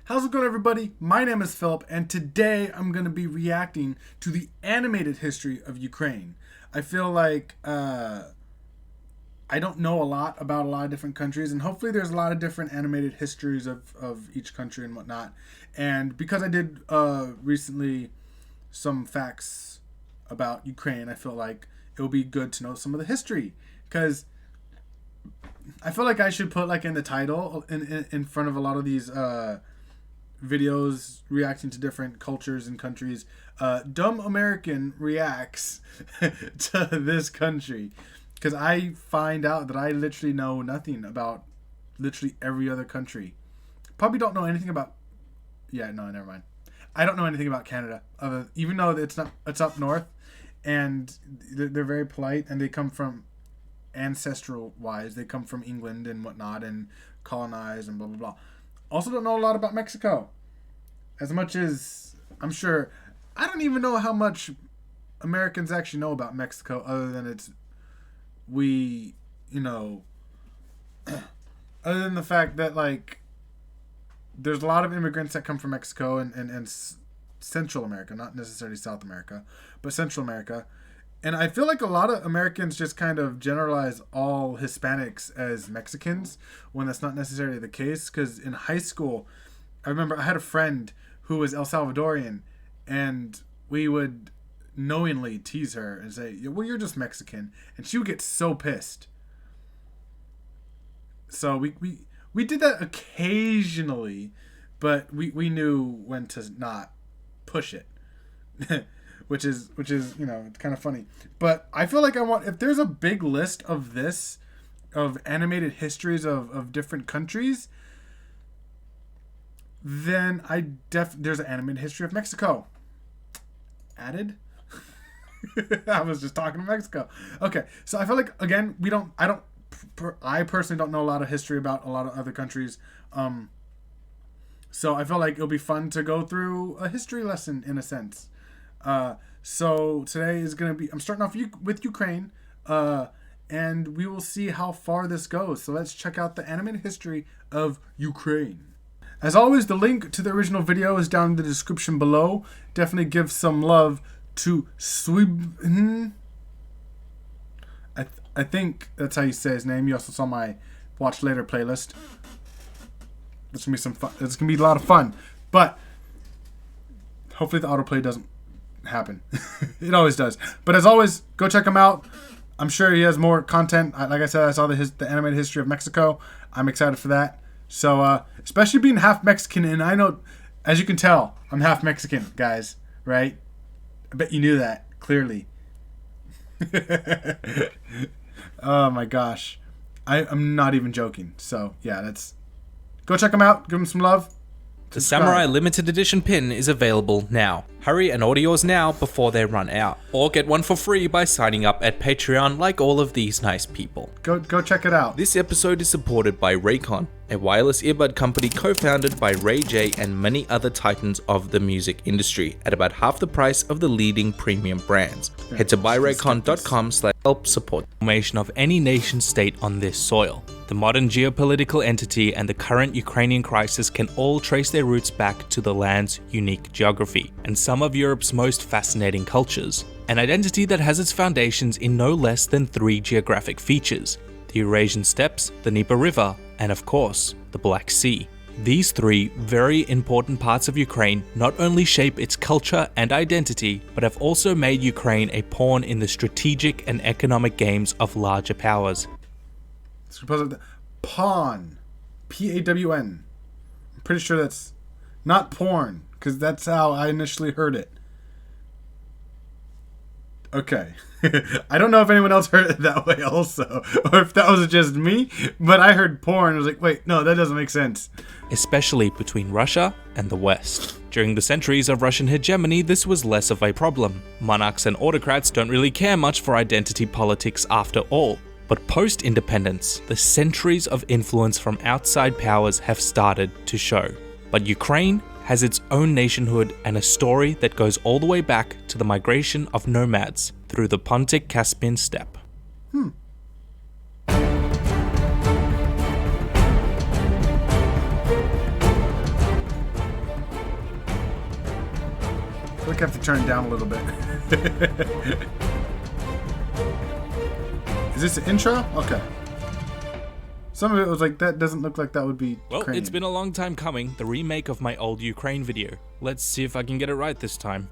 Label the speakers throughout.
Speaker 1: How's it going, everybody? My name is Philip, and today I'm going to be reacting to the animated history of Ukraine. I feel like I don't know a lot about a lot of different countries, and hopefully there's a lot of different animated histories of each country and whatnot. And because I did recently some facts about Ukraine, I feel like it will be good to know some of the history, because I feel like I should put like in the title in front of a lot of these videos reacting to different cultures and countries. Dumb American reacts to this country, because I find out that I literally know nothing about literally every other country. Probably don't know anything about. Yeah, no, never mind. I don't know anything about Canada, even though it's up north, and they're very polite, and they come from ancestral wise, they come from England and whatnot, and colonized and blah blah blah. Also, don't know a lot about Mexico, as much as I'm sure. I don't even know how much Americans actually know about Mexico, other than other than the fact that like there's a lot of immigrants that come from Mexico and Central America, not necessarily South America, but Central America. And I feel like a lot of Americans just kind of generalize all Hispanics as Mexicans, when that's not necessarily the case. Because in high school, I remember I had a friend who was El Salvadorian, and we would knowingly tease her and say, well, you're just Mexican. And she would get so pissed. So we did that occasionally, but we knew when to not push it. which is it's kind of funny. But I feel like if there's a big list of animated histories of different countries, then there's an animated history of Mexico added. I was just talking to Mexico. Okay, so I feel like, again, I personally don't know a lot of history about a lot of other countries. So I feel like it'll be fun to go through a history lesson in a sense. So today is going to be, I'm starting off with Ukraine, and we will see how far this goes. So let's check out the animated history of Ukraine. As always, the link to the original video is down in the description below. Definitely give some love to Swib. I think that's how you say his name. You also saw my watch later playlist. It's gonna be some fun. It's gonna be a lot of fun, but hopefully the autoplay doesn't happen. It always does. But as always, go check him out. I'm sure he has more content. Like I said, I saw the animated history of Mexico. I'm excited for that. So especially being half Mexican, and I know, as you can tell, I'm half Mexican, guys. Right? I bet you knew that clearly. Oh my gosh, I'm not even joking. So yeah, go check him out. Give him some love.
Speaker 2: The Samurai Limited Edition pin is available now. Hurry and order yours now before they run out. Or get one for free by signing up at Patreon like all of these nice people.
Speaker 1: Go check it out.
Speaker 2: This episode is supported by Raycon, a wireless earbud company co-founded by Ray J and many other titans of the music industry at about half the price of the leading premium brands. Head to buyraycon.com/help support the formation of any nation state on this soil. The modern geopolitical entity and the current Ukrainian crisis can all trace their roots back to the land's unique geography and some of Europe's most fascinating cultures. An identity that has its foundations in no less than 3 geographic features: the Eurasian steppes, the Dnieper River, and of course, the Black Sea. These 3 very important parts of Ukraine not only shape its culture and identity, but have also made Ukraine a pawn in the strategic and economic games of larger powers.
Speaker 1: Pawn. Pawn. I'm pretty sure that's not porn, because that's how I initially heard it. Okay. I don't know if anyone else heard it that way also, or if that was just me, but I heard porn. I was like, wait, no, that doesn't make sense.
Speaker 2: Especially between Russia and the West. During the centuries of Russian hegemony, this was less of a problem. Monarchs and autocrats don't really care much for identity politics after all. But post-independence, the centuries of influence from outside powers have started to show. But Ukraine has its own nationhood and a story that goes all the way back to the migration of nomads through the Pontic-Caspian steppe.
Speaker 1: feel like I have to turn it down a little bit. Is this the intro? Okay. Some of it was like, that doesn't look like that would be
Speaker 2: Well,
Speaker 1: Ukrainian.
Speaker 2: it's been a long time coming, the remake of my old Ukraine video. Let's see if I can get it right this time.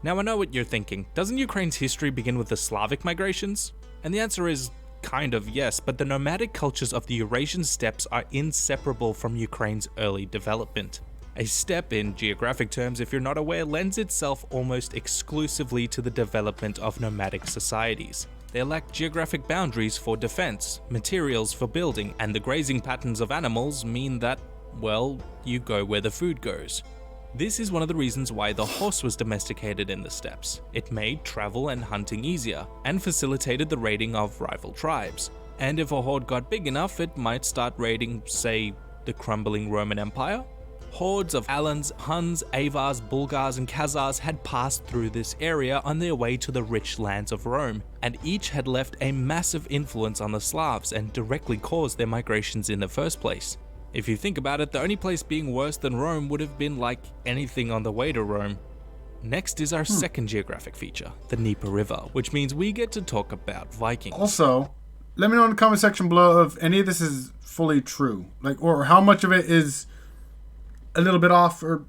Speaker 2: Now I know what you're thinking. Doesn't Ukraine's history begin with the Slavic migrations? And the answer is kind of yes, but the nomadic cultures of the Eurasian steppes are inseparable from Ukraine's early development. A steppe, in geographic terms, if you're not aware, lends itself almost exclusively to the development of nomadic societies. They lack geographic boundaries for defense, materials for building, and the grazing patterns of animals mean that, well, you go where the food goes. This is one of the reasons why the horse was domesticated in the steppes. It made travel and hunting easier, and facilitated the raiding of rival tribes. And if a horde got big enough, it might start raiding, say, the crumbling Roman Empire? Hordes of Alans, Huns, Avars, Bulgars, and Khazars had passed through this area on their way to the rich lands of Rome, and each had left a massive influence on the Slavs and directly caused their migrations in the first place. If you think about it, the only place being worse than Rome would have been like anything on the way to Rome. Next is our second geographic feature, the Dnieper River, which means we get to talk about Vikings.
Speaker 1: Also, let me know in the comment section below if any of this is fully true, like, or how much of it is a little bit off, or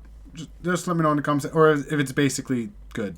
Speaker 1: just let me know in the comments, or if it's basically good.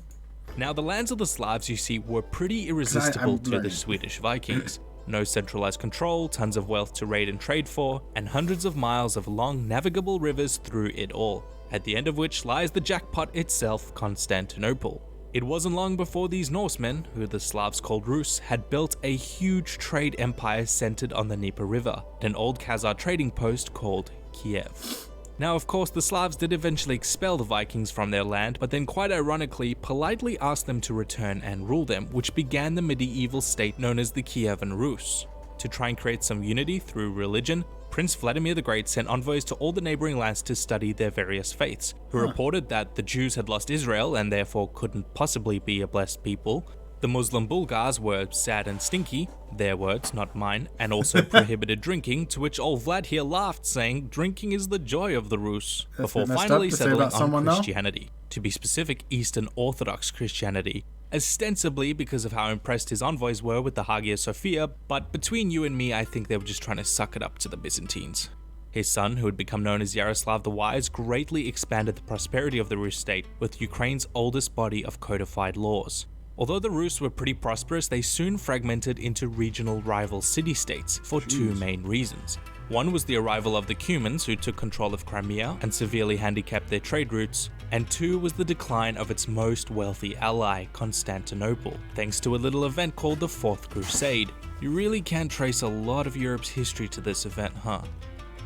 Speaker 2: Now, the lands of the Slavs you see were pretty irresistible to the Swedish Vikings. No centralized control, tons of wealth to raid and trade for, and hundreds of miles of long navigable rivers through it all, at the end of which lies the jackpot itself, Constantinople. It wasn't long before these Norsemen, who the Slavs called Rus, had built a huge trade empire centered on the Dnieper River, an old Khazar trading post called Kiev. Now, of course, the Slavs did eventually expel the Vikings from their land, but then quite ironically, politely asked them to return and rule them, which began the medieval state known as the Kievan Rus. To try and create some unity through religion, Prince Vladimir the Great sent envoys to all the neighboring lands to study their various faiths, who reported that the Jews had lost Israel and therefore couldn't possibly be a blessed people. The Muslim Bulgars were sad and stinky, their words, not mine, and also prohibited drinking, to which old Vlad here laughed, saying drinking is the joy of the Rus, before finally settling on Christianity. To be specific, Eastern Orthodox Christianity, ostensibly because of how impressed his envoys were with the Hagia Sophia, but between you and me, I think they were just trying to suck it up to the Byzantines. His son, who had become known as Yaroslav the Wise, greatly expanded the prosperity of the Rus state, with Ukraine's oldest body of codified laws. Although the Rus were pretty prosperous, they soon fragmented into regional rival city-states for two main reasons. One was the arrival of the Cumans, who took control of Crimea and severely handicapped their trade routes, and two was the decline of its most wealthy ally, Constantinople, thanks to a little event called the Fourth Crusade. You really can trace a lot of Europe's history to this event, huh?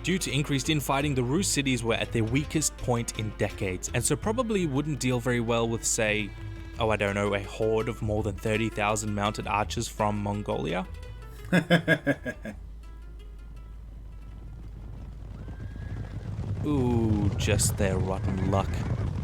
Speaker 2: Due to increased infighting, the Rus cities were at their weakest point in decades, and so probably wouldn't deal very well with, say, oh, I don't know, a horde of more than 30,000 mounted archers from Mongolia? Ooh, just their rotten luck.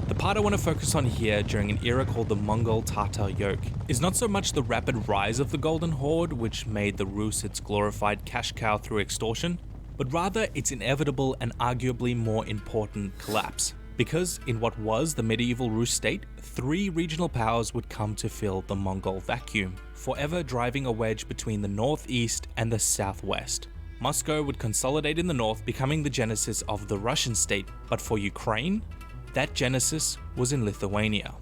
Speaker 2: The part I want to focus on here during an era called the Mongol-Tatar yoke is not so much the rapid rise of the Golden Horde, which made the Rus its glorified cash cow through extortion, but rather its inevitable and arguably more important collapse. Because in what was the medieval Rus state, three regional powers would come to fill the Mongol vacuum, forever driving a wedge between the northeast and the southwest. Moscow would consolidate in the north, becoming the genesis of the Russian state, but for Ukraine, that genesis was in Lithuania.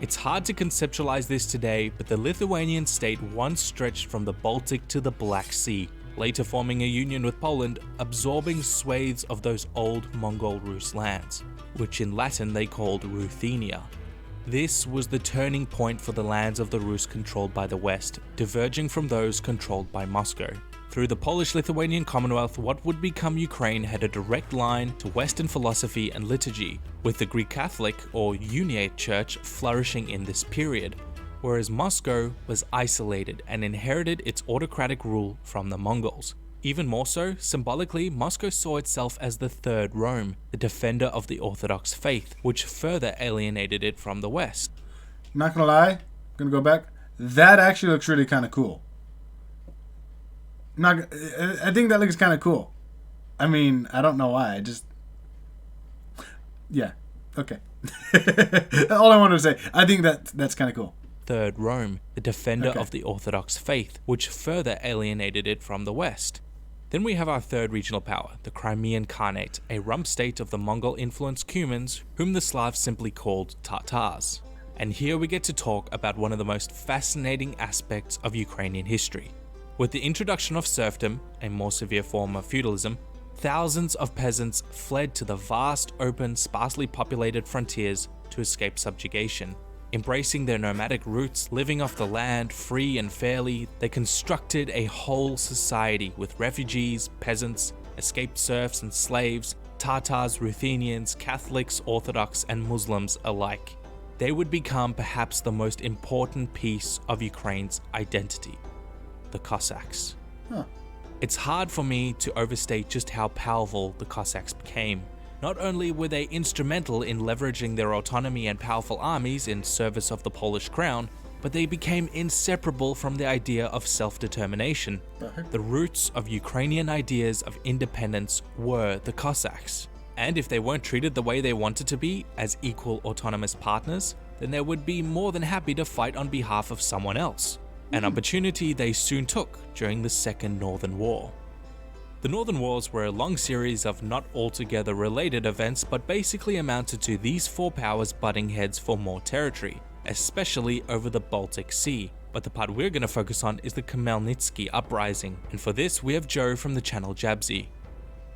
Speaker 2: It's hard to conceptualize this today, but the Lithuanian state once stretched from the Baltic to the Black Sea, later forming a union with Poland, absorbing swathes of those old Mongol Rus lands, which in Latin they called Ruthenia. This was the turning point for the lands of the Rus controlled by the West, diverging from those controlled by Moscow. Through the Polish-Lithuanian Commonwealth, what would become Ukraine had a direct line to Western philosophy and liturgy, with the Greek Catholic or Uniate Church flourishing in this period, whereas Moscow was isolated and inherited its autocratic rule from the Mongols. Even more so, symbolically, Moscow saw itself as the Third Rome, the defender of the Orthodox faith, which further alienated it from the West.
Speaker 1: Not gonna lie, gonna go back. That actually looks really kind of cool. I think that looks kind of cool. I mean, I don't know why. Yeah. Okay. All I wanted to say. I think that's kind of cool.
Speaker 2: Third Rome, the defender
Speaker 1: Okay.
Speaker 2: of the Orthodox faith, which further alienated it from the West. Then we have our third regional power, the Crimean Khanate, a rump state of the Mongol-influenced Cumans, whom the Slavs simply called Tatars. And here we get to talk about one of the most fascinating aspects of Ukrainian history. With the introduction of serfdom, a more severe form of feudalism, thousands of peasants fled to the vast, open, sparsely populated frontiers to escape subjugation. Embracing their nomadic roots, living off the land free and fairly, they constructed a whole society with refugees, peasants, escaped serfs and slaves, Tatars, Ruthenians, Catholics, Orthodox and Muslims alike. They would become perhaps the most important piece of Ukraine's identity, the Cossacks. It's hard for me to overstate just how powerful the Cossacks became. Not only were they instrumental in leveraging their autonomy and powerful armies in service of the Polish crown, but they became inseparable from the idea of self-determination. The roots of Ukrainian ideas of independence were the Cossacks. And if they weren't treated the way they wanted to be, as equal autonomous partners, then they would be more than happy to fight on behalf of someone else. An opportunity they soon took during the Second Northern War. The Northern Wars were a long series of not altogether related events, but basically amounted to these four powers butting heads for more territory, especially over the Baltic Sea. But the part we're going to focus on is the Khmelnytsky uprising, and for this we have Joe from the channel Jabsy.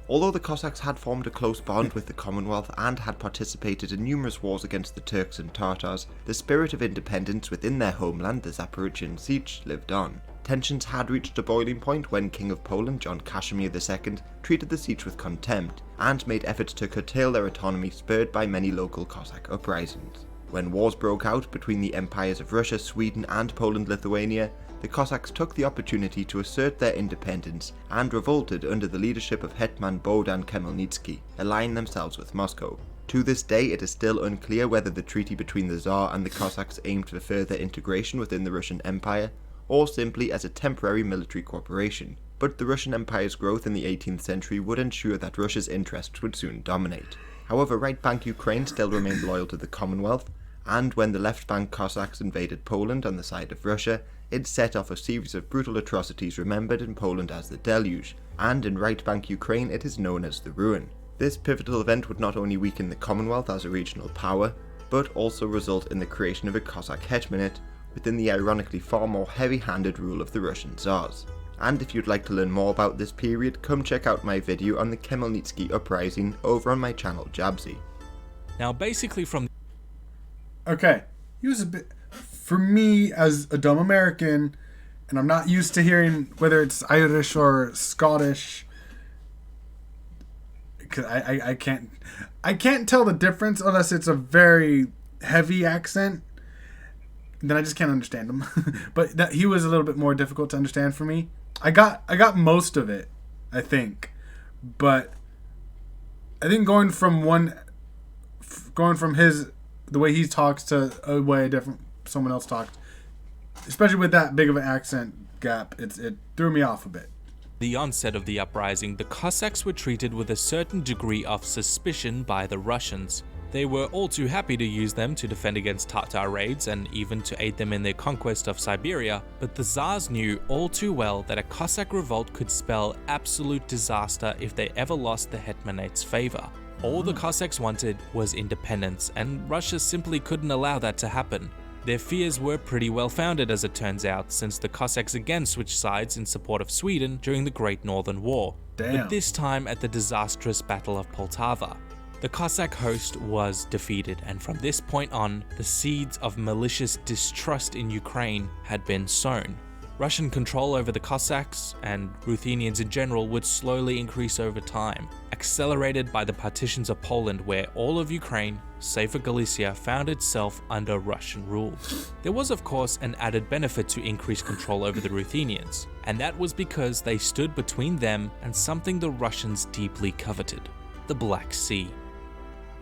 Speaker 3: Although the Cossacks had formed a close bond with the Commonwealth and had participated in numerous wars against the Turks and Tatars, the spirit of independence within their homeland, the Zaporizhian Sich, lived on. Tensions had reached a boiling point when King of Poland John Casimir II treated the Sich with contempt and made efforts to curtail their autonomy, spurred by many local Cossack uprisings. When wars broke out between the empires of Russia, Sweden and Poland-Lithuania, the Cossacks took the opportunity to assert their independence and revolted under the leadership of Hetman Bohdan Khmelnytsky, aligning themselves with Moscow. To this day, it is still unclear whether the treaty between the Tsar and the Cossacks aimed for further integration within the Russian Empire, or simply as a temporary military cooperation. But the Russian Empire's growth in the 18th century would ensure that Russia's interests would soon dominate. However, right-bank Ukraine still remained loyal to the Commonwealth, and when the left-bank Cossacks invaded Poland on the side of Russia, it set off a series of brutal atrocities remembered in Poland as the Deluge, and in right-bank Ukraine it is known as the Ruin. This pivotal event would not only weaken the Commonwealth as a regional power, but also result in the creation of a Cossack hetmanate within the ironically far more heavy-handed rule of the Russian Tsars. And if you'd like to learn more about this period, come check out my video on the Khmelnytsky uprising over on my channel Jabsy.
Speaker 2: Now basically from
Speaker 1: Okay. He was a bit... For me, as a dumb American, and I'm not used to hearing whether it's Irish or Scottish, because I can't tell the difference unless it's a very heavy accent. Then I just can't understand him. But he was a little bit more difficult to understand for me. I got most of it, I think, but I think going from the way he talks to a way different someone else talked, especially with that big of an accent gap, it threw me off a bit.
Speaker 2: the onset of the uprising, the Cossacks were treated with a certain degree of suspicion by the Russians. They were all too happy to use them to defend against Tatar raids and even to aid them in their conquest of Siberia, but the Tsars knew all too well that a Cossack revolt could spell absolute disaster if they ever lost the hetmanate's favor. All the Cossacks wanted was independence, and Russia simply couldn't allow that to happen. Their fears were pretty well founded, as it turns out, since the Cossacks again switched sides in support of Sweden during the Great Northern War, but this time at the disastrous Battle of Poltava. The Cossack host was defeated, and from this point on, the seeds of malicious distrust in Ukraine had been sown. Russian control over the Cossacks, and Ruthenians in general, would slowly increase over time, accelerated by the partitions of Poland, where all of Ukraine, save for Galicia, found itself under Russian rule. There was of course an added benefit to increased control over the Ruthenians, and that was because they stood between them and something the Russians deeply coveted: the Black Sea.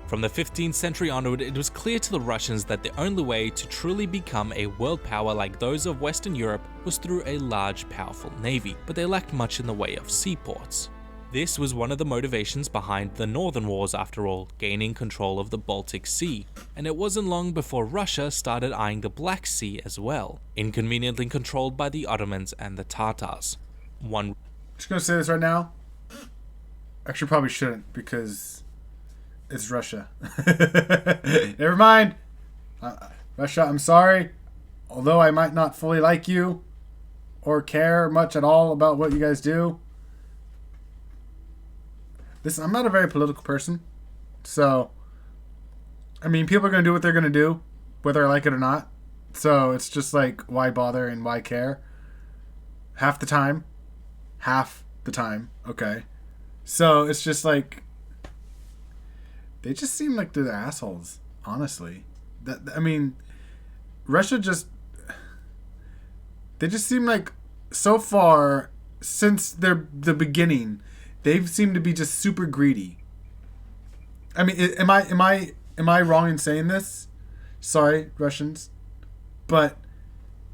Speaker 2: From the 15th century onward, it was clear to the Russians that the only way to truly become a world power like those of Western Europe was through a large, powerful navy, but they lacked much in the way of seaports. This was one of the motivations behind the Northern Wars after all, gaining control of the Baltic Sea, and it wasn't long before Russia started eyeing the Black Sea as well, inconveniently controlled by the Ottomans and the Tatars.
Speaker 1: Just gonna say this right now. Actually, probably shouldn't because it's Russia. Never mind. Russia, I'm sorry. Although I might not fully like you or care much at all about what you guys do. Listen, I'm not a very political person. So, I mean, people are going to do what they're going to do, whether I like it or not. So, it's just like, why bother and why care? Half the time. Okay. So, it's just like, they just seem like they're the assholes, honestly. I mean, Russia they just seem like, so far, since the beginning, they've seemed to be just super greedy. I mean, am I wrong in saying this? Sorry, Russians, but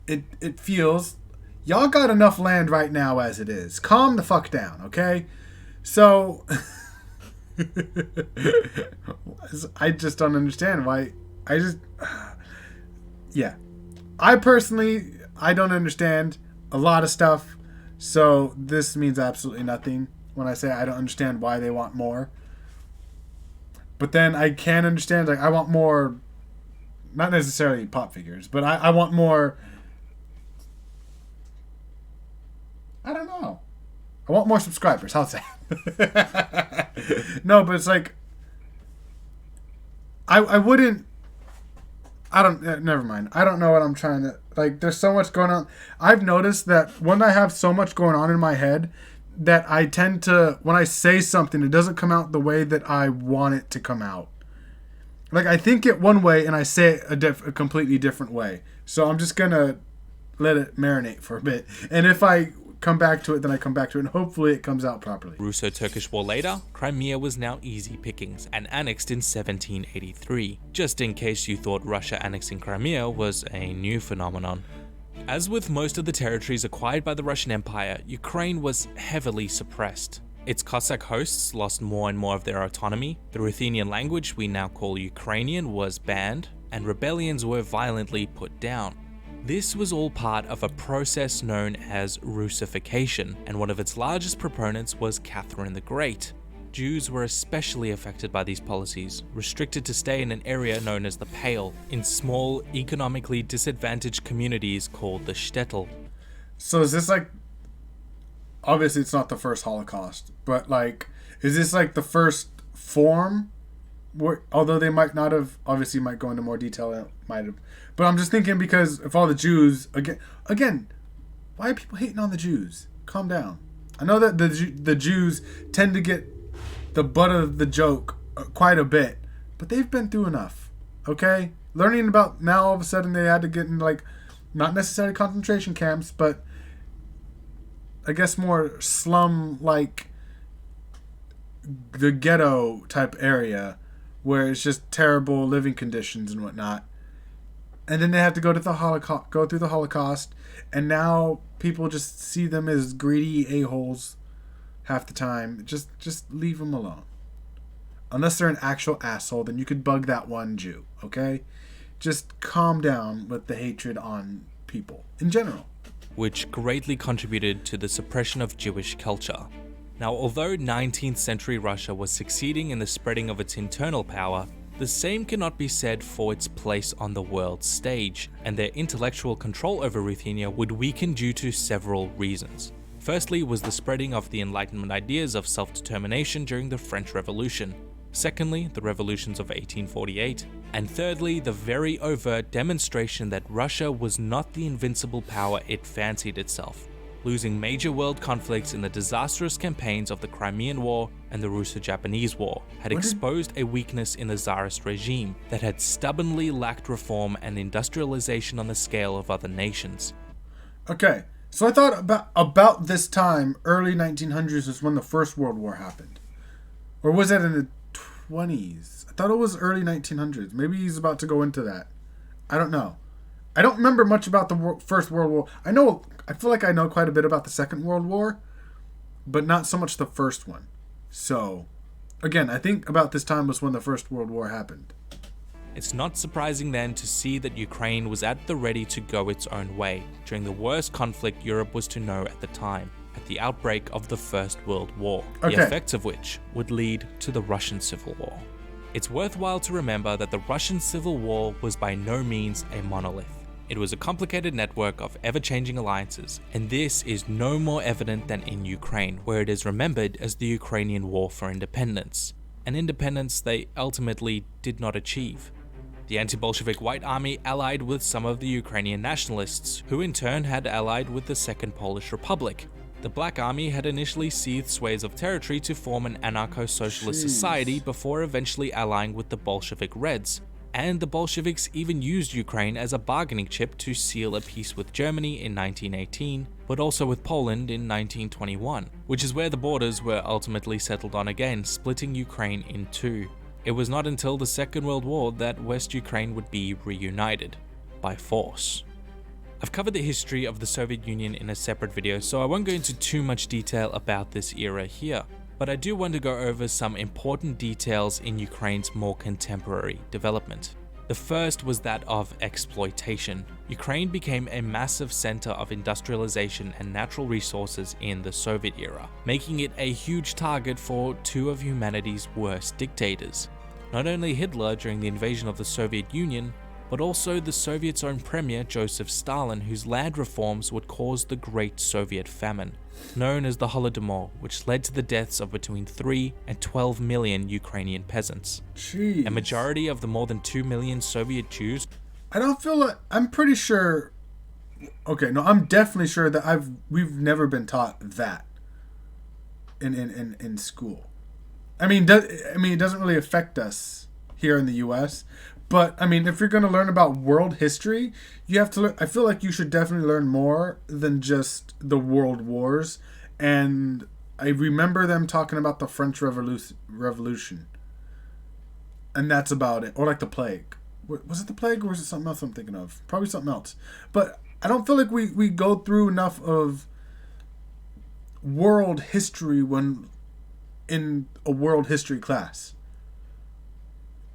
Speaker 1: it feels y'all got enough land right now as it is. Calm the fuck down, okay? So I just don't understand why. Yeah. I personally don't understand a lot of stuff, so this means absolutely nothing when I say I don't understand why they want more. But then I can understand, like, I want more, not necessarily pop figures, but I want more, I don't know. I want more subscribers, how's that? No, but it's like, I wouldn't, never mind. I don't know what I'm trying to, like, there's so much going on. I've noticed that when I have so much going on in my head, that I tend to, when I say something, it doesn't come out the way that I want it to come out. Like, I think it one way and I say it a completely different way. So I'm just going to let it marinate for a bit. And if I come back to it, then I come back to it, and hopefully it comes out properly.
Speaker 2: Russo-Turkish War later, Crimea was now easy pickings and annexed in 1783, just in case you thought Russia annexing Crimea was a new phenomenon. As with most of the territories acquired by the Russian Empire, Ukraine was heavily suppressed. Its Cossack hosts lost more and more of their autonomy, the Ruthenian language we now call Ukrainian was banned, and rebellions were violently put down. This was all part of a process known as Russification, and one of its largest proponents was Catherine the Great. Jews were especially affected by these policies, restricted to stay in an area known as the Pale, in small, economically disadvantaged communities called the shtetl.
Speaker 1: So is this like, obviously it's not the first Holocaust, but like, is this like the first form? Although they might not have, obviously might go into more detail, it might have. But I'm just thinking, because if all the Jews, again, why are people hating on the Jews? Calm down. I know that the Jews tend to get the butt of the joke quite a bit, but they've been through enough, okay? Learning about, now all of a sudden they had to get in, like, not necessarily concentration camps, but I guess more slum, like, the ghetto type area, where it's just terrible living conditions and whatnot. And then they have to go through the Holocaust, and now people just see them as greedy a-holes half the time. Just leave them alone. Unless they're an actual asshole, then you could bug that one Jew, okay? Just calm down with the hatred on people in general.
Speaker 2: Which greatly contributed to the suppression of Jewish culture. Now, although 19th century Russia was succeeding in the spreading of its internal power, the same cannot be said for its place on the world stage, and their intellectual control over Ruthenia would weaken due to several reasons. Firstly was the spreading of the Enlightenment ideas of self-determination during the French Revolution. Secondly, the revolutions of 1848. And thirdly, the very overt demonstration that Russia was not the invincible power it fancied itself, losing major world conflicts in the disastrous campaigns of the Crimean War and the Russo-Japanese War, had exposed a weakness in the Tsarist regime that had stubbornly lacked reform and industrialization on the scale of other nations.
Speaker 1: Okay, so I thought about this time, early 1900s, is when the First World War happened. Or was that in the 20s? I thought it was early 1900s. Maybe he's about to go into that. I don't know. I don't remember much about the First World War. I feel like I know quite a bit about the Second World War, but not so much the first one. So, again, I think about this time was when the First World War happened.
Speaker 2: It's not surprising then to see that Ukraine was at the ready to go its own way during the worst conflict Europe was to know at the time, at the outbreak of the First World War, the effects of which would lead to the Russian Civil War. It's worthwhile to remember that the Russian Civil War was by no means a monolith. It was a complicated network of ever-changing alliances, and this is no more evident than in Ukraine, where it is remembered as the Ukrainian War for Independence, an independence they ultimately did not achieve. The anti-Bolshevik White Army allied with some of the Ukrainian nationalists, who in turn had allied with the Second Polish Republic. The Black Army had initially seized swathes of territory to form an anarcho-socialist society before eventually allying with the Bolshevik Reds. And the Bolsheviks even used Ukraine as a bargaining chip to seal a peace with Germany in 1918, but also with Poland in 1921, which is where the borders were ultimately settled on again, splitting Ukraine in two. It was not until the Second World War that West Ukraine would be reunited, by force. I've covered the history of the Soviet Union in a separate video, so I won't go into too much detail about this era here. But I do want to go over some important details in Ukraine's more contemporary development. The first was that of exploitation. Ukraine became a massive center of industrialization and natural resources in the Soviet era, making it a huge target for two of humanity's worst dictators. Not only Hitler during the invasion of the Soviet Union, but also the Soviets' own premier Joseph Stalin, whose land reforms would cause the Great Soviet Famine, known as the Holodomor, which led to the deaths of between 3 and 12 million Ukrainian peasants.
Speaker 1: Jeez.
Speaker 2: A majority of the more than 2 million Soviet Jews.
Speaker 1: I don't feel like, I'm pretty sure, okay, no, I'm definitely sure that we've never been taught that in school. I mean, it doesn't really affect us here in the US, but I mean, if you're going to learn about world history, you have to learn, I feel like you should definitely learn more than just the world wars. And I remember them talking about the French Revolution. And that's about it. Or like the plague. Was it the plague or was it something else I'm thinking of? Probably something else. But I don't feel like we go through enough of world history when in a world history class.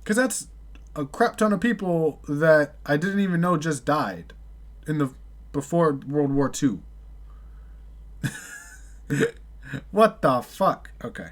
Speaker 1: Because that's a crap ton of people that I didn't even know just died before World War II. What the fuck? Okay.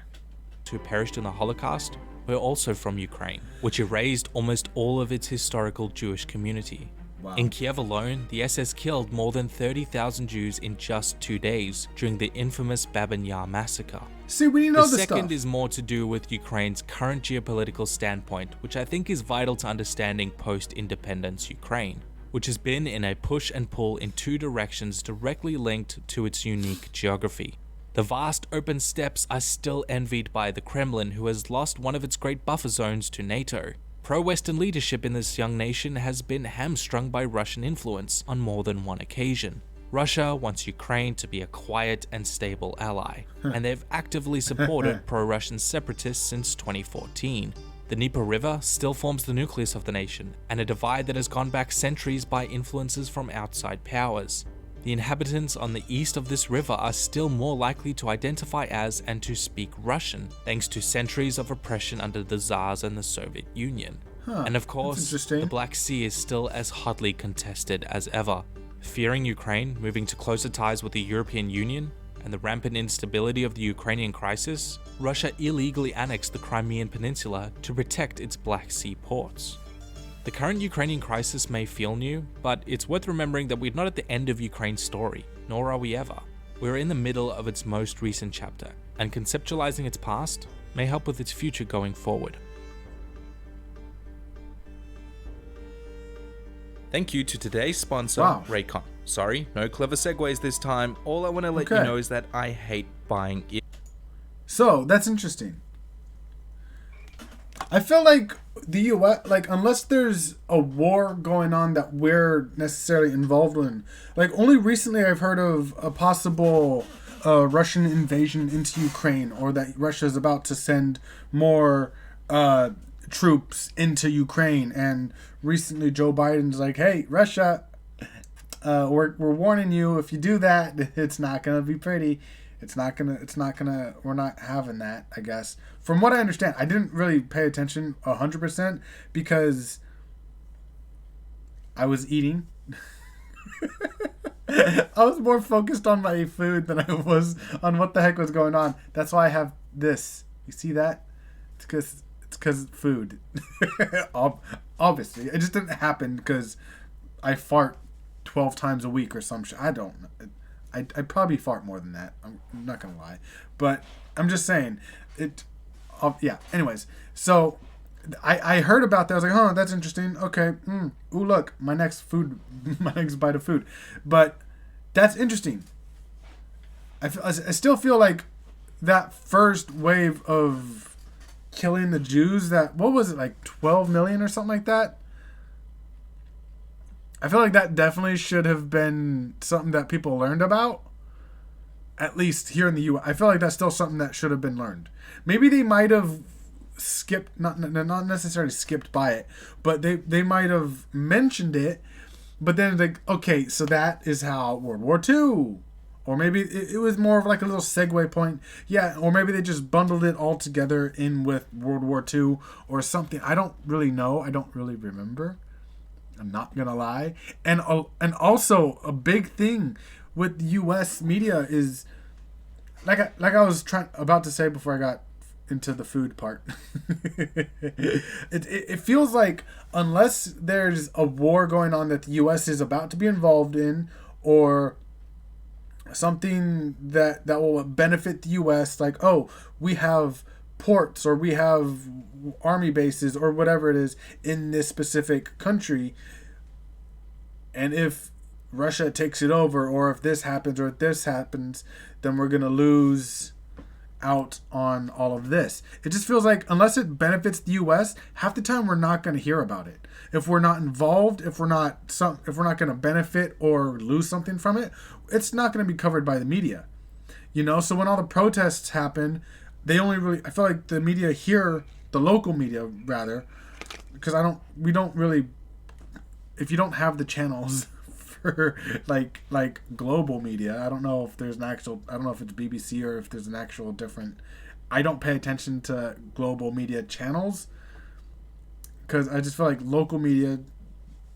Speaker 2: Who perished in the Holocaust were also from Ukraine, which erased almost all of its historical Jewish community.
Speaker 1: Wow.
Speaker 2: In Kiev alone, the SS killed more than 30,000 Jews in just 2 days during the infamous Babin Yar massacre.
Speaker 1: See, we know
Speaker 2: the
Speaker 1: this
Speaker 2: second
Speaker 1: stuff.
Speaker 2: is more to do with Ukraine's current geopolitical standpoint, which I think is vital to understanding post-independence Ukraine, which has been in a push and pull in two directions directly linked to its unique geography. The vast open steppes are still envied by the Kremlin, who has lost one of its great buffer zones to NATO. Pro-Western leadership in this young nation has been hamstrung by Russian influence on more than one occasion. Russia wants Ukraine to be a quiet and stable ally, and they've actively supported pro-Russian separatists since 2014. The Dnieper River still forms the nucleus of the nation, and a divide that has gone back centuries by influences from outside powers. The inhabitants on the east of this river are still more likely to identify as and to speak Russian, thanks to centuries of oppression under the Tsars and the Soviet Union. And of course, the Black Sea is still as hotly contested as ever. Fearing Ukraine moving to closer ties with the European Union and the rampant instability of the Ukrainian crisis, Russia illegally annexed the Crimean Peninsula to protect its Black Sea ports. The current Ukrainian crisis may feel new, but it's worth remembering that we're not at the end of Ukraine's story, nor are we ever. We're in the middle of its most recent chapter, and conceptualizing its past may help with its future going forward. Thank you to today's sponsor, Raycon. Sorry, no clever segues this time. All I want to let you know is that I hate buying it.
Speaker 1: So, that's interesting. I feel like the US, like, unless there's a war going on that we're necessarily involved in, like, only recently I've heard of a possible Russian invasion into Ukraine, or that Russia's about to send more troops into Ukraine. And recently Joe Biden's like, hey, Russia, we're warning you, if you do that, it's not going to be pretty. We're not having that, I guess. From what I understand, I didn't really pay attention 100% because I was eating. I was more focused on my food than I was on what the heck was going on. That's why I have this. You see that? It's because food. Obviously, it just didn't happen because I fart 12 times a week or some shit. I don't know. I probably fart more than that. I'm not gonna lie, but I'm just saying it. Yeah. Anyways, so I heard about that. I was like, oh, that's interesting. Okay. Ooh, look, my next bite of food. But that's interesting. I still feel like that first wave of killing the Jews. What was it, like 12 million or something like that? I feel like that definitely should have been something that people learned about. At least here in the U.S. I feel like that's still something that should have been learned. Maybe they might have skipped, not necessarily skipped by it, but they might have mentioned it, but then like, okay, so that is how World War II, or maybe it was more of like a little segue point, yeah, or maybe they just bundled it all together in with World War II or something. I don't really know. I don't really remember. I'm not gonna lie. And also a big thing with U.S. media is like I was about to say before I got into the food part. It feels like unless there's a war going on that the U.S. is about to be involved in, or something that will benefit the U.S., like, oh, we have ports or we have army bases or whatever it is in this specific country, and if Russia takes it over, or if this happens or if this happens, then we're gonna lose out on all of this. It just feels like unless it benefits the U.S., half the time we're not going to hear about it. If we're not involved, if we're not going to benefit or lose something from it, it's not going to be covered by the media. So when all the protests happen, I feel like the media here, the local media rather, because we don't really, if you don't have the channels for like global media, I don't know if there's I don't know if it's BBC or if there's an actual different, I don't pay attention to global media channels because I just feel like local media,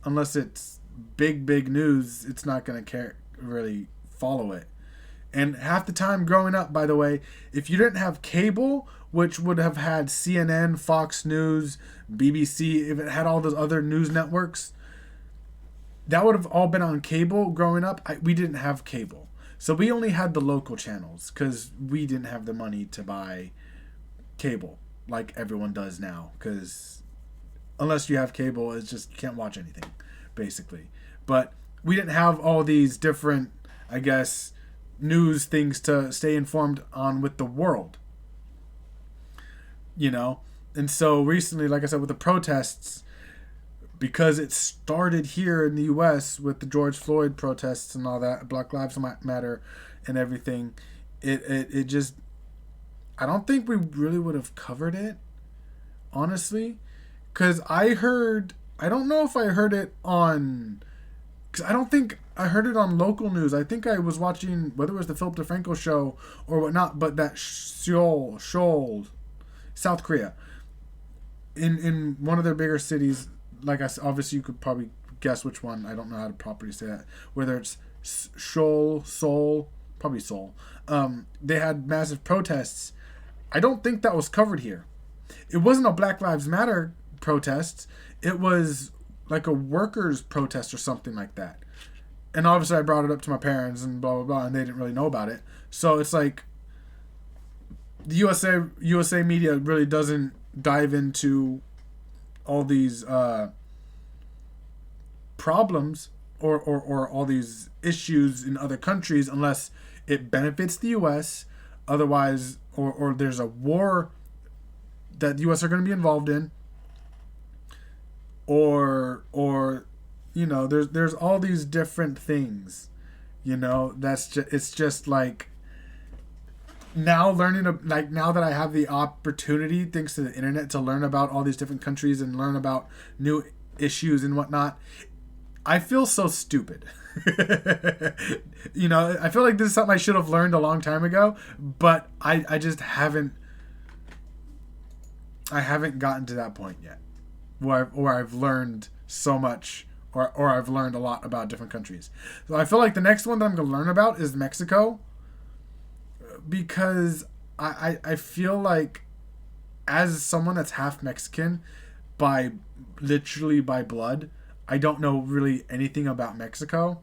Speaker 1: unless it's big news, it's not going to really follow it. And half the time growing up, by the way, if you didn't have cable, which would have had CNN, Fox News, BBC, if it had all those other news networks, that would have all been on cable growing up. We didn't have cable. So we only had the local channels because we didn't have the money to buy cable like everyone does now. Because unless you have cable, it's just you can't watch anything, basically. But we didn't have all these different, I guess, news things to stay informed on with the world. And so recently, like I said, with the protests, because it started here in the U.S. with the George Floyd protests and all that, Black Lives Matter and everything, it just, I don't think we really would have covered it, honestly, because I don't know if I heard it on, because I don't think I heard it on local news. I think I was watching, whether it was the Philip DeFranco show or whatnot, but that Seoul, South Korea, in one of their bigger cities, like I said, obviously you could probably guess which one. I don't know how to properly say that. Whether it's Seoul, probably Seoul. They had massive protests. I don't think that was covered here. It wasn't a Black Lives Matter protest. It was like a workers' protest or something like that. And obviously I brought it up to my parents and blah, blah, blah, and they didn't really know about it. So it's like the USA media really doesn't dive into all these problems or all these issues in other countries unless it benefits the U.S. Otherwise, or there's a war that the U.S. are going to be involved in, or there's all these different things, it's just like now now that I have the opportunity, thanks to the internet, to learn about all these different countries and learn about new issues and whatnot, I feel so stupid. You know, I feel like this is something I should have learned a long time ago, but I just haven't gotten to that point yet where I've learned so much or I've learned a lot about different countries. So I feel like the next one that I'm going to learn about is Mexico, because I feel like as someone that's half Mexican literally by blood, I don't know really anything about Mexico.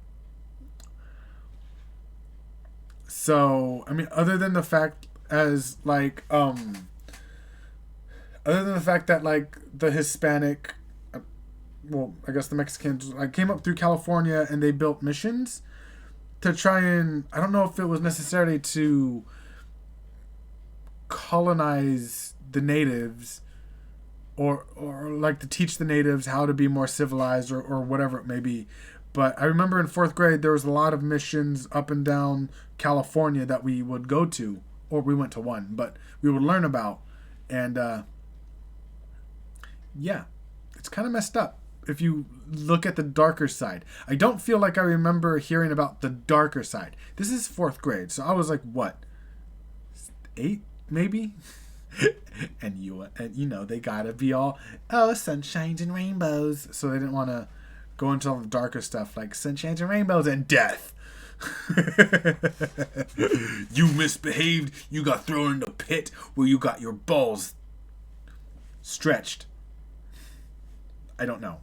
Speaker 1: So, I mean, other than the fact that like the Hispanic, well, I guess the Mexicans like came up through California and they built missions to try and, I don't know if it was necessarily to colonize the natives or like to teach the natives how to be more civilized or whatever it may be. But I remember in 4th grade there was a lot of missions up and down California that we would go to, or we went to one, but we would learn about. And yeah, it's kind of messed up if you look at the darker side. I don't feel like I remember hearing about the darker side. This is 4th grade, so I was like, what, 8 maybe? and you know, they gotta be all, oh, sunshines and rainbows, so they didn't want to go into all the darker stuff like sunshines and rainbows and death. You misbehaved, you got thrown in the pit where you got your balls stretched. I don't know.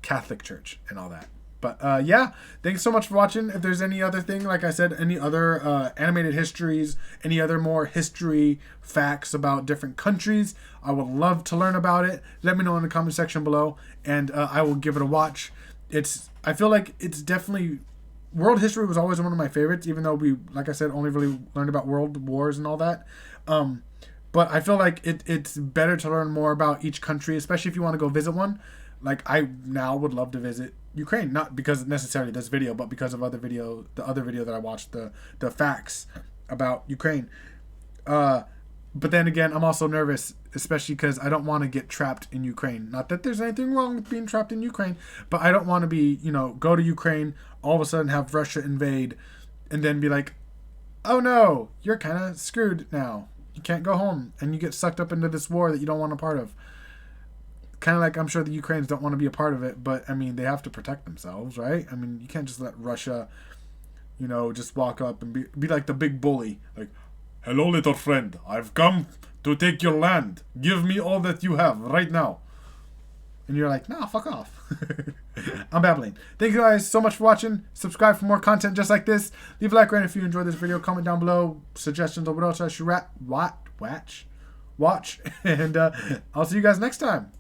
Speaker 1: Catholic Church and all that. But yeah, thanks so much for watching. If there's any other thing, like I said, any other animated histories, any other more history facts about different countries, I would love to learn about it. Let me know in the comment section below, and I will give it a watch. I feel like it's definitely, world history was always one of my favorites, even though we, like I said, only really learned about world wars and all that. But I feel like it's better to learn more about each country, especially if you want to go visit one. Like, I now would love to visit Ukraine, not because necessarily this video, but because of the other video that I watched, the facts about Ukraine. But then again, I'm also nervous, especially because I don't want to get trapped in Ukraine. Not that there's anything wrong with being trapped in Ukraine, but I don't want to be, go to Ukraine, all of a sudden have Russia invade, and then be like, oh no, you're kind of screwed now. You can't go home, and you get sucked up into this war that you don't want a part of. Kind of like, I'm sure the Ukrainians don't want to be a part of it, but I mean, they have to protect themselves, right? I mean, you can't just let Russia, just walk up and be like the big bully. Like, hello, little friend. I've come to take your land. Give me all that you have right now. And you're like, nah, fuck off. I'm babbling. Thank you guys so much for watching. Subscribe for more content just like this. Leave a like right if you enjoyed this video. Comment down below suggestions of what else I should watch. And I'll see you guys next time.